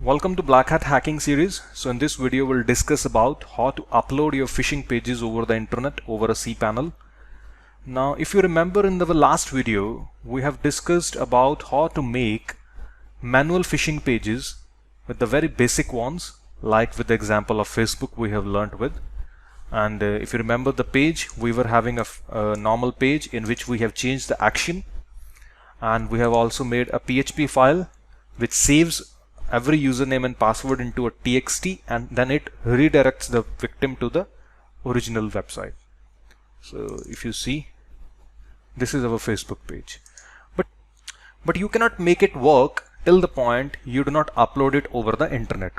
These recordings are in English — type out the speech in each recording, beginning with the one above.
Welcome to Black Hat Hacking series. So in this video we'll discuss about how to upload your phishing pages over the internet over a cPanel. Now if you remember in the last video we have discussed about how to make manual phishing pages with the very basic ones, like with the example of Facebook we have learned with. And if you remember the page, we were having a normal page in which we have changed the action, and we have also made a PHP file which saves every username and password into a TXT, and then it redirects the victim to the original website. So if you see, this is our Facebook page, but you cannot make it work till the point you do not upload it over the internet.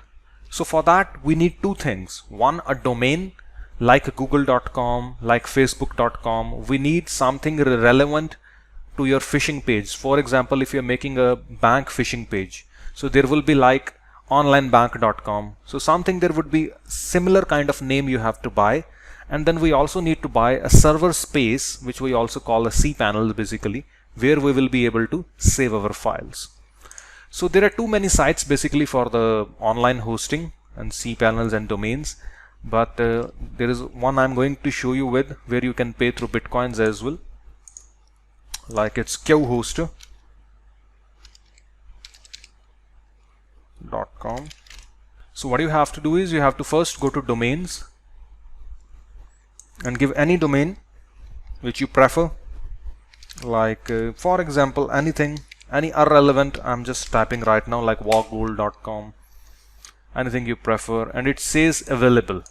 So for that we need two things. One, a domain like google.com, like facebook.com. We need something relevant to your phishing page. For example, if you're making a bank phishing page, so there will be like onlinebank.com. So something, there would be similar kind of name you have to buy. And then we also need to buy a server space, which we also call a cPanel basically, where we will be able to save our files. So there are too many sites basically for the online hosting and cPanels and domains. But there is one I'm going to show you with where you can pay through Bitcoins as well. Like it's QHoster.com. So what you have to do is you have to first go to domains and give any domain which you prefer, like for example anything, any irrelevant. I'm just typing right now like walkgold.com, anything you prefer, and it says available.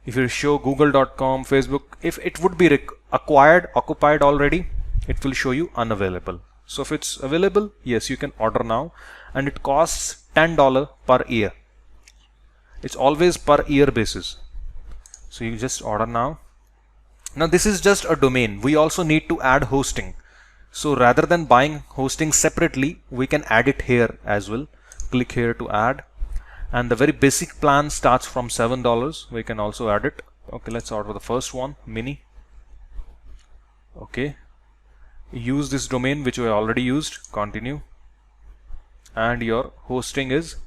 If you show google.com, Facebook, if it would be occupied already, it will show you unavailable. So if it's available, yes, you can order now, and it costs $10 per year. It's always per year basis. So you just order now. Now this is just a domain. We also need to add hosting. So rather than buying hosting separately, we can add it here as well. Click here to add. And the very basic plan starts from $7. We can also add it. Okay, let's order the first one, mini. Okay. Use this domain which we already used. Continue. And your hosting is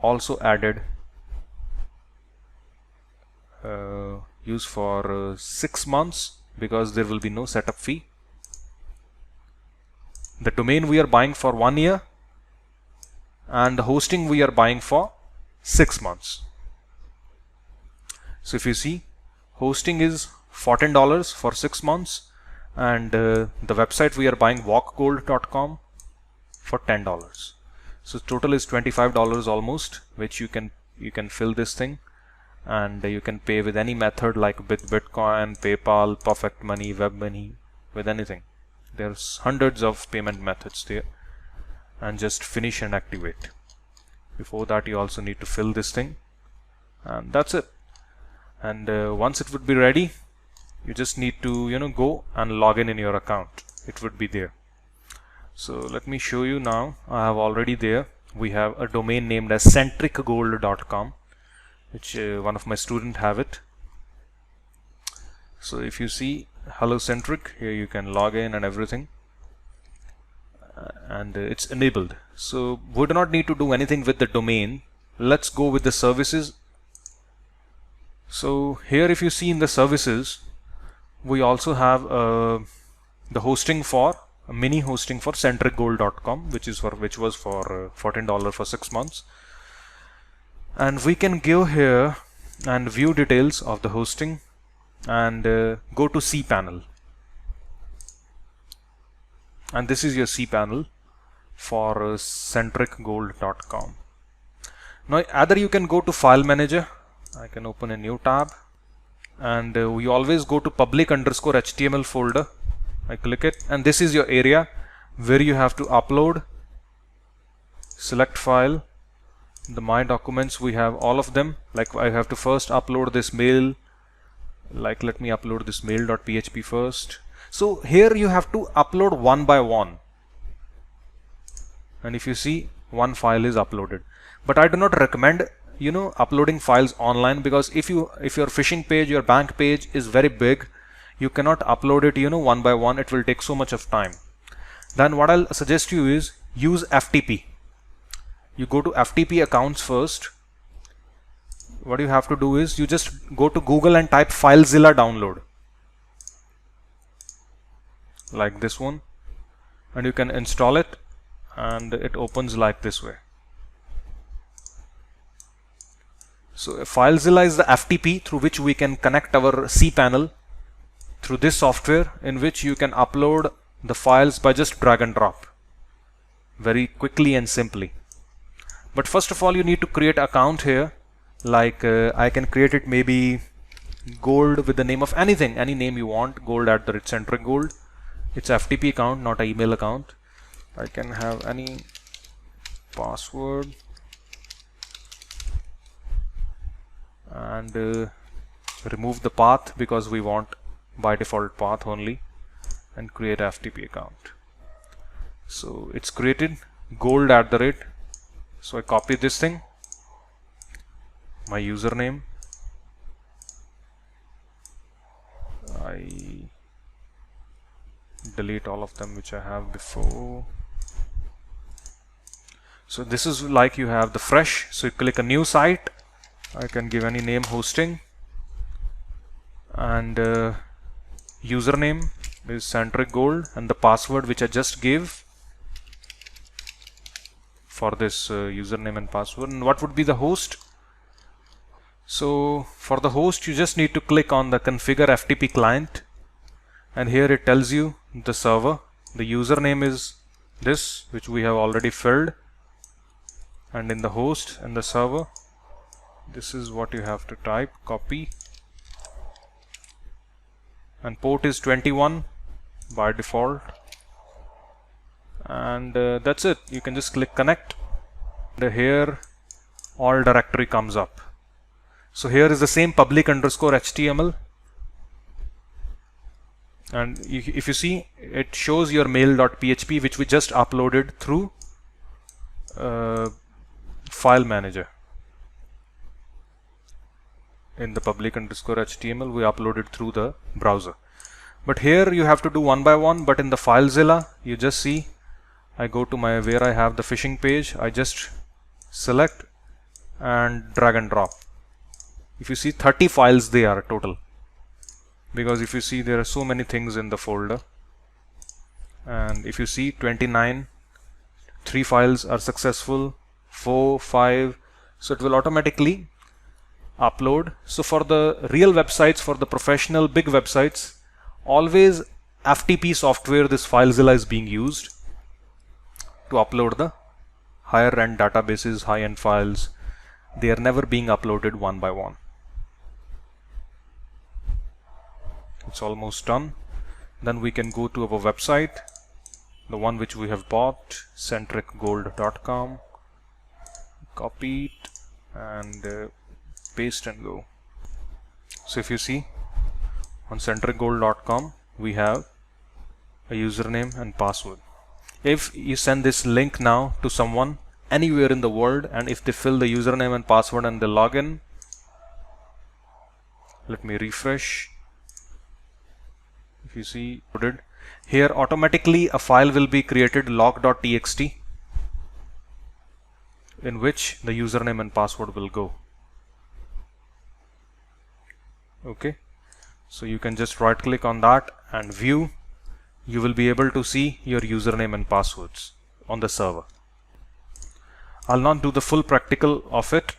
also added. Use for 6 months because there will be no setup fee. The domain we are buying for 1 year, and the hosting we are buying for 6 months. So if you see, hosting is $14 for 6 months, and the website we are buying walkgold.com for $10. So total is $25 almost, which you can fill this thing, and you can pay with any method like Bitcoin, PayPal, Perfect Money, WebMoney, with anything. There's hundreds of payment methods there, and just finish and activate. Before that you also need to fill this thing, and that's it. And once it would be ready, you just need to go and log in your account. It would be there. So let me show you now. I have already there. We have a domain named as centricgold.com, which one of my students have it. So if you see Hello Centric, here you can log in and everything, and it's enabled. So we do not need to do anything with the domain. Let's go with the services. So here if you see in the services, we also have the hosting for mini hosting for centricgold.com, which was for $14 for 6 months. And we can go here and view details of the hosting and go to cPanel. And this is your cPanel for centricgold.com. Now either you can go to File Manager. I can open a new tab, and we always go to public_HTML folder. I click it, and this is your area where you have to upload. Select file. The My Documents, we have all of them. Like I have to first upload this mail. Like let me upload this mail.php first. So here you have to upload one by one, and if you see, one file is uploaded. But I do not recommend uploading files online, because if your phishing page, your bank page is very big, you cannot upload it one by one. It will take so much of time. Then what I'll suggest you is use FTP. you go to FTP accounts first. What you have to do is you just go to Google and type FileZilla download, like this one, and you can install it, and it opens like this way. So FileZilla is the FTP through which we can connect our cPanel through this software, in which you can upload the files by just drag and drop very quickly and simply. But first of all, you need to create an account here. Like I can create it maybe gold with the name of anything, any name you want, gold@centricgold. It's FTP account, not an email account. I can have any password and remove the path because we want by default path only, and create FTP account. So it's created, gold@. So I copy this thing, my username, I delete all of them which I have before. So this is like you have the fresh, so you click a new site, I can give any name, hosting, and username is Centric Gold, and the password which I just gave for this username and password. And what would be the host? So for the host, you just need to click on the configure FTP client, and here it tells you the server. The username is this, which we have already filled, and in the host and the server, this is what you have to type, copy, and port is 21 by default, and that's it. You can just click connect, and here all directory comes up. So here is the same public_HTML, and if you see, it shows your mail.php which we just uploaded through file manager. In the public_HTML we uploaded through the browser, but here you have to do one by one. But in the FileZilla, you just see, I go to my where I have the phishing page, I just select and drag and drop. If you see, 30 files they are total, because if you see, there are so many things in the folder, and if you see 29, 3 files are successful, 4, 5, so it will automatically upload. So for the real websites, for the professional big websites, always FTP software, this FileZilla is being used to upload the higher end databases, high end files. They are never being uploaded one by one. It's almost done. Then we can go to our website, the one which we have bought, centricgold.com, copy it and paste and go. So if you see, on centricgold.com we have a username and password. If you send this link now to someone anywhere in the world, and if they fill the username and password and they log in, let me refresh. If you see, here automatically a file will be created, log.txt, in which the username and password will go. Okay, so you can just right click on that and view. You will be able to see your username and passwords on the server. I'll not do the full practical of it.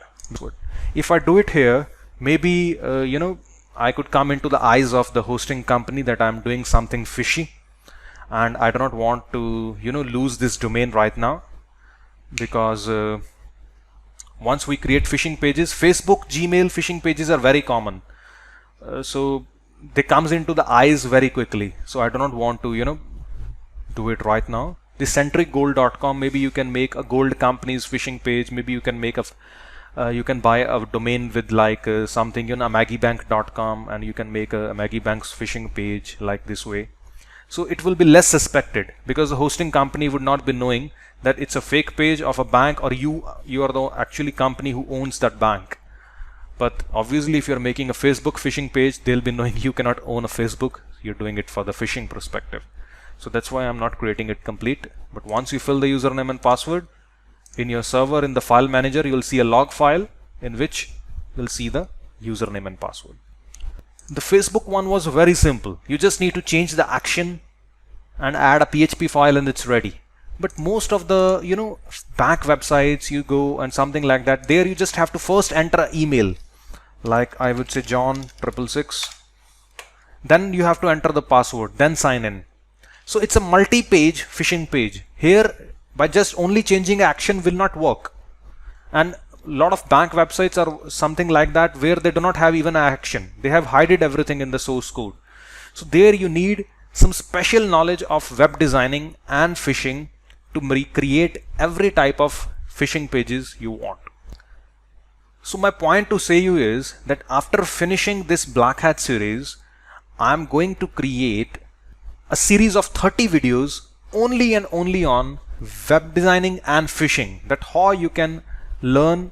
If I do it here, maybe I could come into the eyes of the hosting company that I'm doing something fishy, and I do not want to lose this domain right now, because once we create phishing pages, Facebook, Gmail phishing pages are very common, so they comes into the eyes very quickly. So I do not want to do it right now. The centricgold.com, maybe you can make a gold company's phishing page. Maybe you can make a you can buy a domain with like something, maggiebank.com, and you can make a Maggie Bank's phishing page like this way. So it will be less suspected, because the hosting company would not be knowing that it's a fake page of a bank, or you are the actually company who owns that bank. But obviously, if you're making a Facebook phishing page, they'll be knowing you cannot own a Facebook. You're doing it for the phishing perspective. So that's why I'm not creating it complete. But once you fill the username and password, in your server, in the file manager, you'll see a log file in which you'll see the username and password. The Facebook one was very simple. You just need to change the action and add a PHP file and it's ready. But most of the bank websites you go and something like that, there you just have to first enter an email, like I would say John666. Then you have to enter the password, then sign in. So it's a multi-page phishing page. Here, by just only changing action will not work. And a lot of bank websites are something like that, where they do not have even action. They have hidden everything in the source code. So there you need some special knowledge of web designing and phishing to create every type of phishing pages you want. So my point to say you is that after finishing this Black Hat series, I'm going to create a series of 30 videos only and only on web designing and phishing, that how you can learn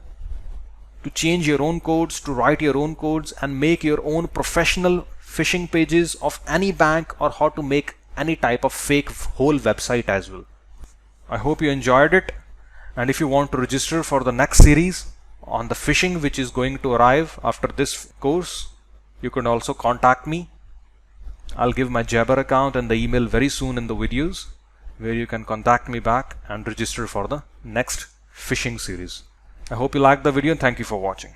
to change your own codes, to write your own codes and make your own professional phishing pages of any bank, or how to make any type of fake whole website as well. I hope you enjoyed it, and if you want to register for the next series on the phishing which is going to arrive after this course, you can also contact me. I'll give my Jabber account and the email very soon in the videos, where you can contact me back and register for the next phishing series. I hope you liked the video and thank you for watching.